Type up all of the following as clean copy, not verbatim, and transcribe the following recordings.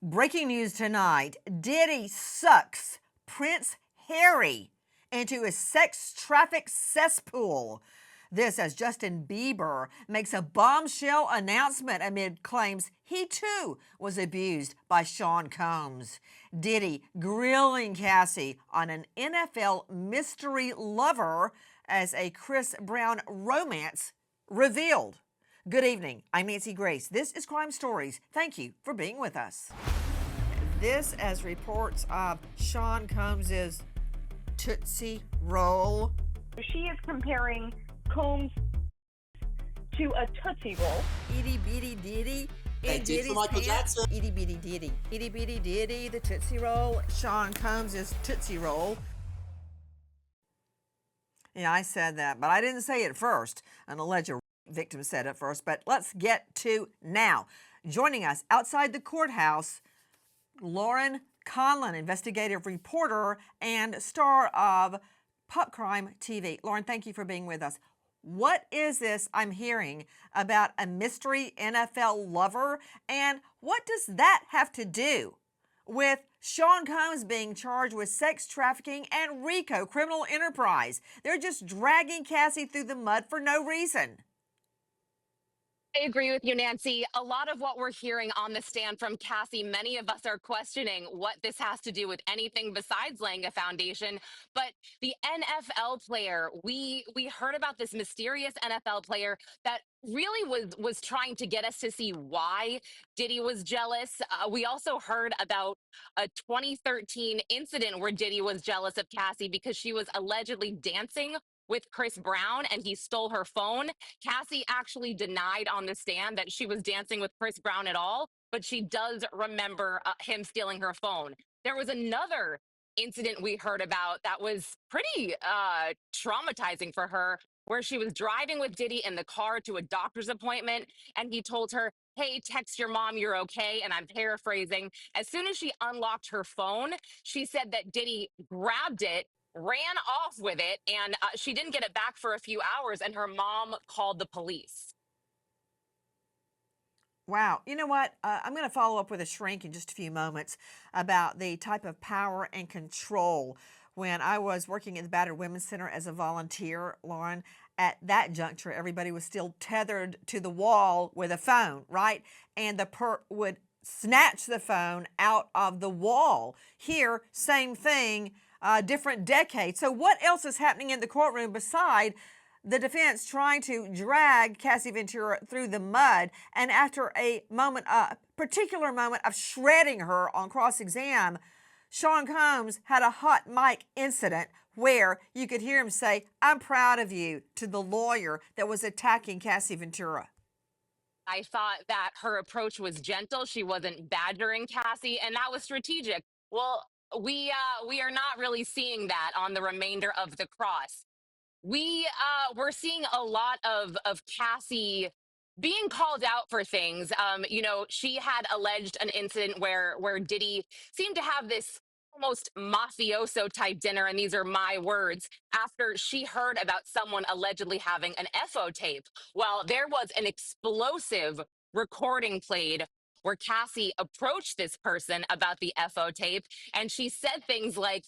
Breaking news tonight, Diddy sucks Prince Harry into a sex traffic cesspool. This as Justin Bieber makes a bombshell announcement amid claims he too was abused by Sean Combs. Diddy grilling Cassie on an NFL mystery lover as a Chris Brown romance revealed. Good evening. I'm Nancy Grace. This is Crime Stories. Thank you for being with us. This as reports of Sean Combs' Tootsie Roll. She is comparing Combs to a Tootsie Roll. Itty bitty Diddy. They did for Michael Jackson. Itty bitty Diddy. Itty bitty Diddy, the Tootsie Roll. Sean Combs' Tootsie Roll. Yeah, I said that, but I didn't say it first. An alleged victim said it first, but let's get to now. Joining us outside the courthouse, Lauren Conlin, investigative reporter and star of Pop Crime TV. Lauren, thank you for being with us. What is this I'm hearing about a mystery NFL lover, and what does that have to do with Sean Combs being charged with sex trafficking and RICO, criminal enterprise? They're just dragging Cassie through the mud for no reason. I agree with you, Nancy. A lot of what we're hearing on the stand from Cassie, many of us are questioning what this has to do with anything besides laying a foundation. But the NFL player, we heard about this mysterious NFL player that really was trying to get us to see why Diddy was jealous. We also heard about a 2013 incident where Diddy was jealous of Cassie because she was allegedly dancing with Chris Brown and he stole her phone. Cassie actually denied on the stand that she was dancing with Chris Brown at all, but she does remember him stealing her phone. There was another incident we heard about that was pretty traumatizing for her, where she was driving with Diddy in the car to a doctor's appointment, and he told her, "Hey, text your mom you're okay." And I'm paraphrasing. As soon as she unlocked her phone, she said that Diddy grabbed it, ran off with it, and she didn't get it back for a few hours, and her mom called the police. Wow. You know what? I'm going to follow up with a shrink in just a few moments about the type of power and control. When I was working at the Battered Women's Center as a volunteer, Lauren, at that juncture, everybody was still tethered to the wall with a phone, right? And the perp would snatch the phone out of the wall. Here, same thing, different decade. So what else is happening in the courtroom beside the defense trying to drag Cassie Ventura through the mud? And after a moment, a particular moment of shredding her on cross-exam, Sean Combs had a hot mic incident where you could hear him say, "I'm proud of you," to the lawyer that was attacking Cassie Ventura. I thought that her approach was gentle. She wasn't badgering Cassie, and that was strategic. Well, we are not really seeing that on the remainder of the cross. We're seeing a lot of Cassie being called out for things. She had alleged an incident where Diddy seemed to have this almost mafioso type dinner, and these are my words, after she heard about someone allegedly having an FO tape. Well, there was an explosive recording played where Cassie approached this person about the FO tape, and she said things like,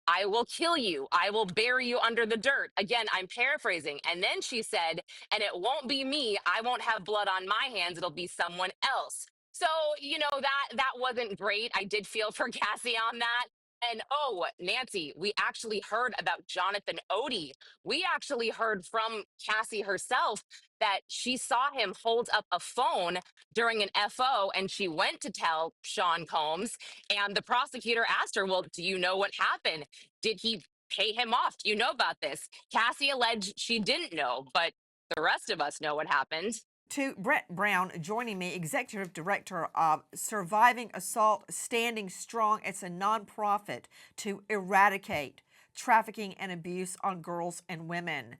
"I will kill you. I will bury you under the dirt." Again, I'm paraphrasing. And then she said, "And it won't be me. I won't have blood on my hands. It'll be someone else." So, that wasn't great. I did feel for Cassie on that. And oh, Nancy, we actually heard about Jonathan Odie. We actually heard from Cassie herself that she saw him hold up a phone during an FO, and she went to tell Sean Combs. And the prosecutor asked her, "Well, do you know what happened? Did he pay him off? Do you know about this?" Cassie alleged she didn't know, but the rest of us know what happened. To Brett Brown joining me, Executive Director of Surviving Assault Standing Strong. It's a nonprofit to eradicate trafficking and abuse on girls and women.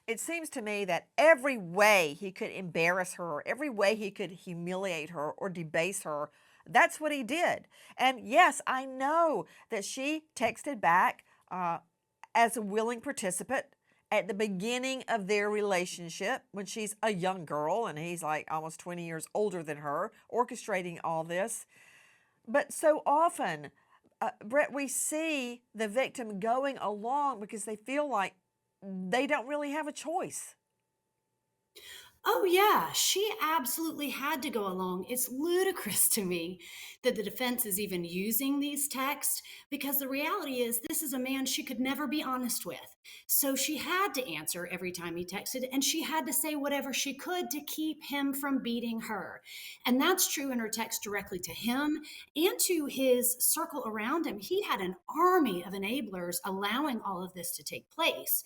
It seems to me that every way he could embarrass her, every way he could humiliate her or debase her, that's what he did. And yes, I know that she texted back as a willing participant at the beginning of their relationship when she's a young girl and he's like almost 20 years older than her, orchestrating all this. But so often, Brett, we see the victim going along because they feel like they don't really have a choice. Oh, yeah, she absolutely had to go along. It's ludicrous to me that the defense is even using these texts because the reality is this is a man she could never be honest with. So she had to answer every time he texted, and she had to say whatever she could to keep him from beating her. And that's true in her text directly to him and to his circle around him. He had an army of enablers allowing all of this to take place.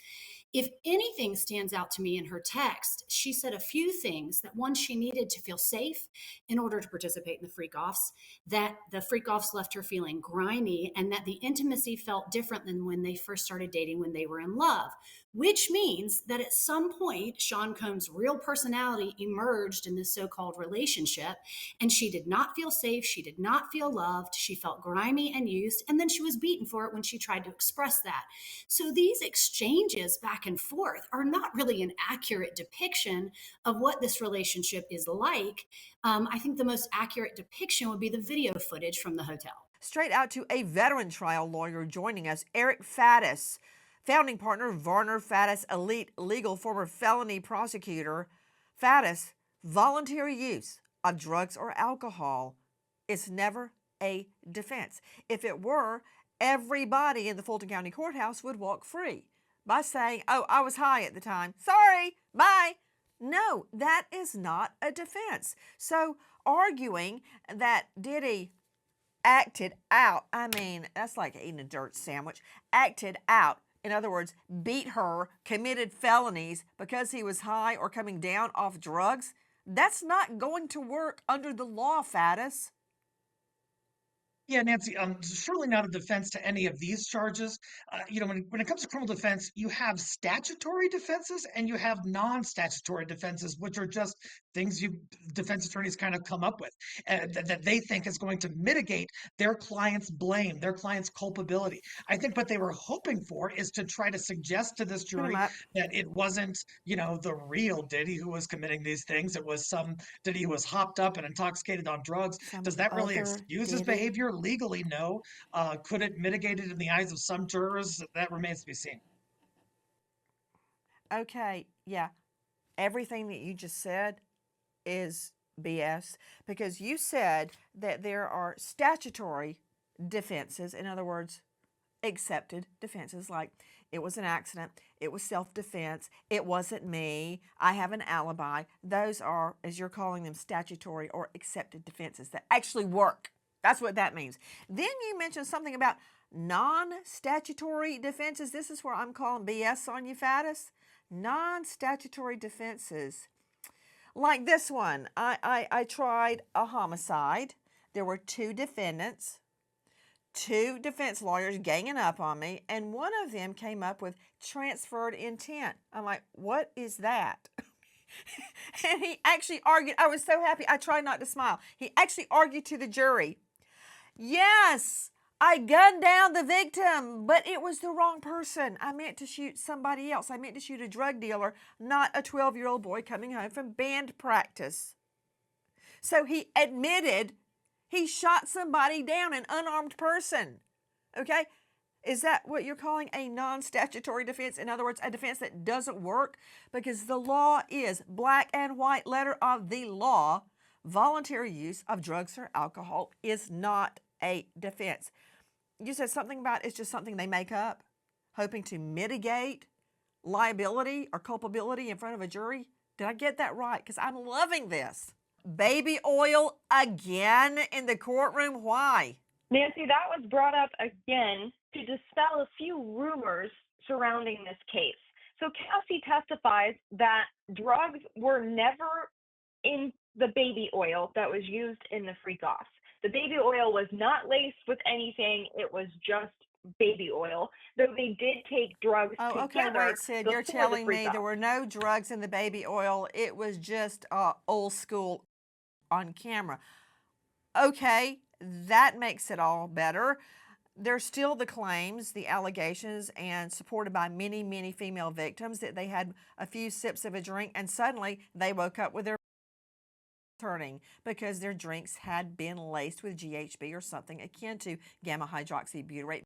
If anything stands out to me in her text, she said a few things that one, she needed to feel safe in order to participate in the freak offs, that the freak offs left her feeling grimy, and that the intimacy felt different than when they first started dating when they were in love, which means that at some point, Sean Combs' real personality emerged in this so called relationship, and she did not feel safe. She did not feel loved. She felt grimy and used, and then she was beaten for it when she tried to express that. So these exchanges back and forth are not really an accurate depiction of what this relationship is like. I think the most accurate depiction would be the video footage from the hotel. Straight out to a veteran trial lawyer joining us, Eric Fattis, founding partner Varner Fattis Elite Legal, former felony prosecutor. Fattis, voluntary use of drugs or alcohol is never a defense. If it were, everybody in the Fulton County Courthouse would walk free by saying, oh, I was high at the time. Sorry, bye. No, that is not a defense. So arguing that Diddy acted out, I mean, that's like eating a dirt sandwich, acted out. In other words, beat her, committed felonies because he was high or coming down off drugs. That's not going to work under the law, Fattis. Yeah, Nancy, surely not a defense to any of these charges. When it comes to criminal defense, you have statutory defenses and you have non-statutory defenses, which are just things defense attorneys kind of come up with that they think is going to mitigate their client's blame, their client's culpability. I think what they were hoping for is to try to suggest to this Put him jury up. that it wasn't, the real Diddy who was committing these things. It was some Diddy who was hopped up and intoxicated on drugs. Some Does that really other excuse his Diddy. behavior? Legally, no. Could it mitigate it in the eyes of some jurors? That remains to be seen. Okay, yeah. Everything that you just said is BS because you said that there are statutory defenses, in other words, accepted defenses like it was an accident, it was self-defense, it wasn't me, I have an alibi. Those are, as you're calling them, statutory or accepted defenses that actually work. That's what that means. Then you mentioned something about non-statutory defenses. This is where I'm calling BS on you, Fattis. Non-statutory defenses. Like this one, I tried a homicide. There were two defendants, two defense lawyers ganging up on me, and one of them came up with transferred intent. I'm like, what is that? And he actually argued. I was so happy. I tried not to smile. He actually argued to the jury, yes, I gunned down the victim, but it was the wrong person. I meant to shoot somebody else. I meant to shoot a drug dealer, not a 12-year-old boy coming home from band practice. So he admitted he shot somebody down, an unarmed person. Okay? Is that what you're calling a non-statutory defense? In other words, a defense that doesn't work? Because the law is black and white letter of the law. Voluntary use of drugs or alcohol is not a defense. You said something about it's just something they make up, hoping to mitigate liability or culpability in front of a jury. Did I get that right? Because I'm loving this. Baby oil again in the courtroom. Why? Nancy, that was brought up again to dispel a few rumors surrounding this case. So Cassie testifies that drugs were never in the baby oil that was used in the freak-offs. The baby oil was not laced with anything. It was just baby oil, though they did take drugs Oh, okay, together. wait, Sid, you're telling me there were no drugs in the baby oil. It was just old school on camera. Okay, that makes it all better. There's still the claims, the allegations, and supported by many, many female victims that they had a few sips of a drink and suddenly they woke up with their turning because their drinks had been laced with GHB or something akin to gamma hydroxybutyrate.